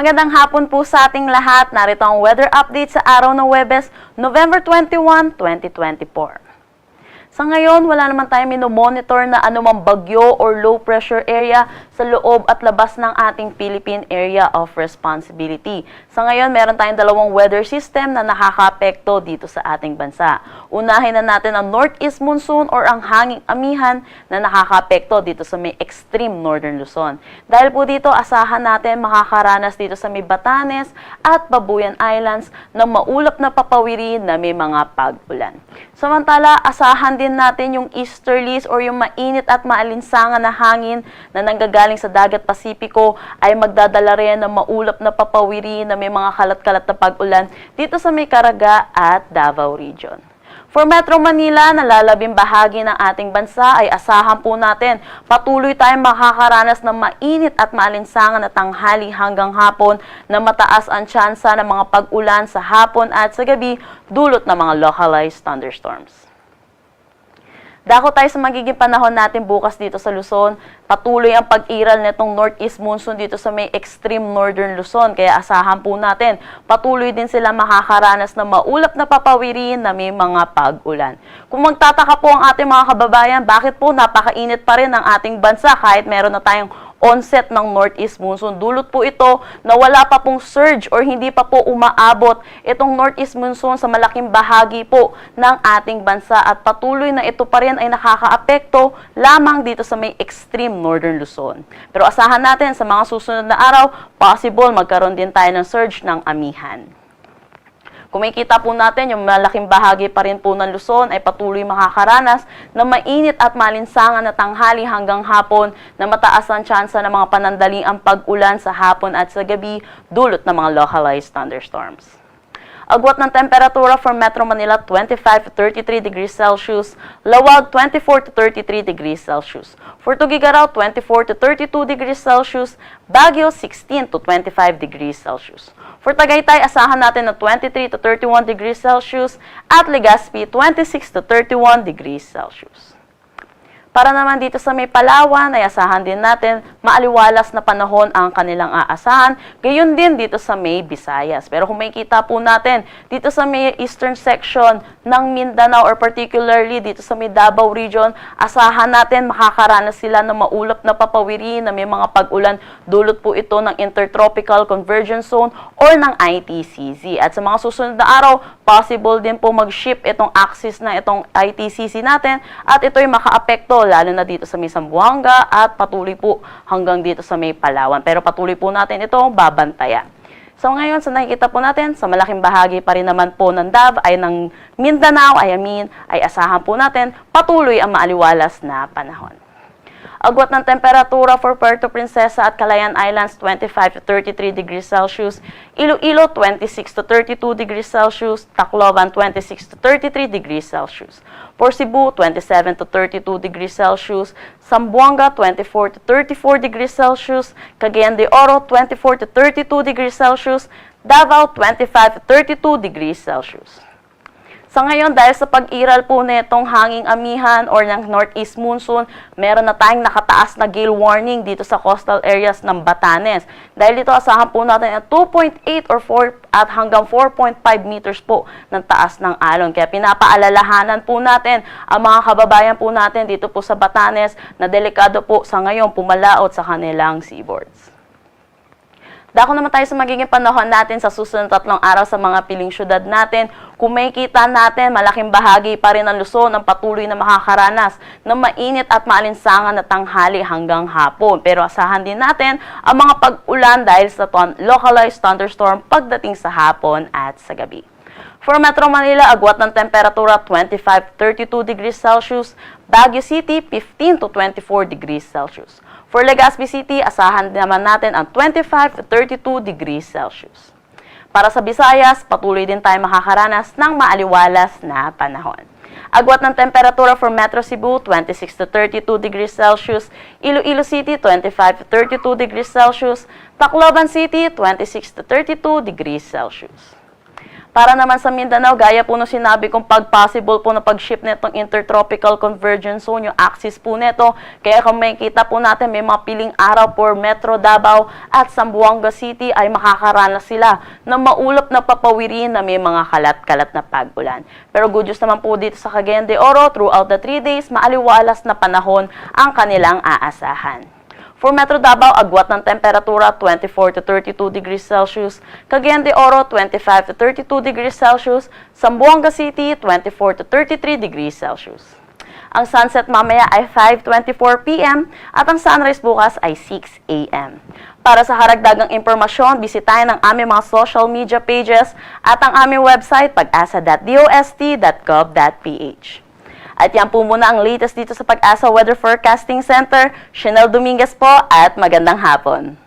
Magandang hapon po sa ating lahat. Narito ang weather update sa araw ng Huwebes, November 21, 2024. Sa ngayon, wala naman tayong minomonitor na anumang bagyo or low pressure area sa loob at labas ng ating Philippine Area of Responsibility. Sa ngayon, meron tayong dalawang weather system na nakakaapekto dito sa ating bansa. Unahin na natin ang northeast monsoon or ang hanging amihan na nakakaapekto dito sa may extreme northern Luzon. Dahil po dito, asahan natin makakaranas dito sa may Batanes at Babuyan Islands ng maulap na papawiri na may mga pag-ulan. Samantala, asahan din natin yung easterlies or yung mainit at maalinsangan na hangin na nanggagaling sa dagat Pasipiko ay magdadala rin ng maulap na papawiri na may mga kalat-kalat na pag-ulan dito sa may Caraga at Davao Region. For Metro Manila, nalalabing bahagi ng ating bansa ay asahan po natin patuloy tayong makakaranas ng mainit at maalinsangan na tanghali hanggang hapon na mataas ang tsansa ng mga pag-ulan sa hapon at sa gabi dulot ng mga localized thunderstorms. Dako tayo sa magiging panahon natin bukas dito sa Luzon. Patuloy ang pag-iral nitong northeast monsoon dito sa may extreme northern Luzon. Kaya asahan po natin, patuloy din sila makakaranas ng maulap na papawiri na may mga pag-ulan. Kung magtataka po ang ating mga kababayan, bakit po napakainit pa rin ang ating bansa kahit meron na tayong onset ng northeast monsoon. Dulot po ito na wala pa pong surge or hindi pa po umaabot itong northeast monsoon sa malaking bahagi po ng ating bansa at patuloy na ito pa rin ay nakakaapekto lamang dito sa may extreme northern Luzon. Pero asahan natin sa mga susunod na araw, possible magkaroon din tayo ng surge ng amihan. Kung makikita po natin, yung malaking bahagi pa rin po ng Luzon ay patuloy makakaranas ng mainit at malinsangan na tanghali hanggang hapon na mataas ang tsansa ng mga panandaliang pag-ulan sa hapon at sa gabi dulot ng mga localized thunderstorms. Agwat ng temperatura for Metro Manila 25 to 33 degrees Celsius, Lawag 24 to 33 degrees Celsius. For Tuguegarao 24 to 32 degrees Celsius, Baguio 16 to 25 degrees Celsius. For Tagaytay, asahan natin na 23 to 31 degrees Celsius at Legazpi 26 to 31 degrees Celsius. Para naman dito sa may Palawan, ay asahan din natin maaliwalas na panahon ang kanilang aasahan. Gayon din dito sa may Visayas. Pero kung makikita po natin, dito sa may eastern section ng Mindanao or particularly dito sa may Davao Region, asahan natin makakaranas sila ng maulap na papawiri na may mga pag-ulan. Dulot po ito ng Intertropical Convergence Zone or ng ITCZ. At sa mga susunod na araw, possible din po mag-shift itong axis na itong ITCZ natin at ito'y makaapekto lalo na dito sa may Zamboanga at patuloy po hanggang dito sa may Palawan. Pero patuloy po natin ito babantayan. So ngayon, sa nakikita po natin, sa malaking bahagi pa rin naman po ng ng Mindanao, ay asahan po natin patuloy ang maaliwalas na panahon. Agwat ng temperatura for Puerto Princesa at Calayan Islands 25 to 33 degrees Celsius, Iloilo 26 to 32 degrees Celsius, Tacloban 26 to 33 degrees Celsius. For Cebu 27 to 32 degrees Celsius, Zamboanga 24 to 34 degrees Celsius, Cagayan de Oro 24 to 32 degrees Celsius, Davao 25 to 32 degrees Celsius. Sa ngayon, dahil sa pag-iral po nitong hanging amihan or ng northeast monsoon, meron na tayong nakataas na gale warning dito sa coastal areas ng Batanes. Dahil dito, asahan po natin at 2.8 or 4 at hanggang 4.5 meters po ng taas ng alon. Kaya pinapaalalahanan po natin ang mga kababayan po natin dito po sa Batanes na delikado po sa ngayon pumalaot sa kanilang seaboards. Dako naman tayo sa magiging panahon natin sa susunod 3 araw sa mga piling syudad natin. Kung makikita natin, malaking bahagi pa rin ng Luzon ang patuloy na makakaranas ng mainit at maalinsangan na tanghali hanggang hapon. Pero asahan din natin ang mga pag-ulan dahil sa localized thunderstorm pagdating sa hapon at sa gabi. For Metro Manila, agwat ng temperatura 25 to 32 degrees Celsius, Baguio City 15 to 24 degrees Celsius. For Legazpi City, asahan naman natin ang 25 to 32 degrees Celsius. Para sa Visayas, patuloy din tayo makakaranas ng maaliwalas na panahon. Agwat ng temperatura for Metro Cebu, 26 to 32 degrees Celsius, Iloilo City, 25 to 32 degrees Celsius, Tacloban City, 26 to 32 degrees Celsius. Para naman sa Mindanao, gaya po nung sinabi kong possible po na pag-shift netong Intertropical Convergence Zone, yung axis po neto. Kaya kung makikita po natin, may mga piling araw for Metro Davao at Zamboanga City ay makakaranas sila ng maulap na papawirin na may mga kalat-kalat na pag-ulan. Pero good news naman po dito sa Cagayan de Oro, throughout the 3 days, maaliwalas na panahon ang kanilang aasahan. For Metro Davao, agwat ng temperatura 24 to 32 degrees Celsius, Cagayan de Oro 25 to 32 degrees Celsius, Zamboanga City 24 to 33 degrees Celsius. Ang sunset mamaya ay 5:24 p.m. at ang sunrise bukas ay 6 a.m. Para sa karagdagang impormasyon, bisitahin ang aming mga social media pages at ang aming website pag-asa.dost.gov.ph. At yan po muna ang latest dito sa Pag-asa Weather Forecasting Center. Chanel Dominguez po at magandang hapon.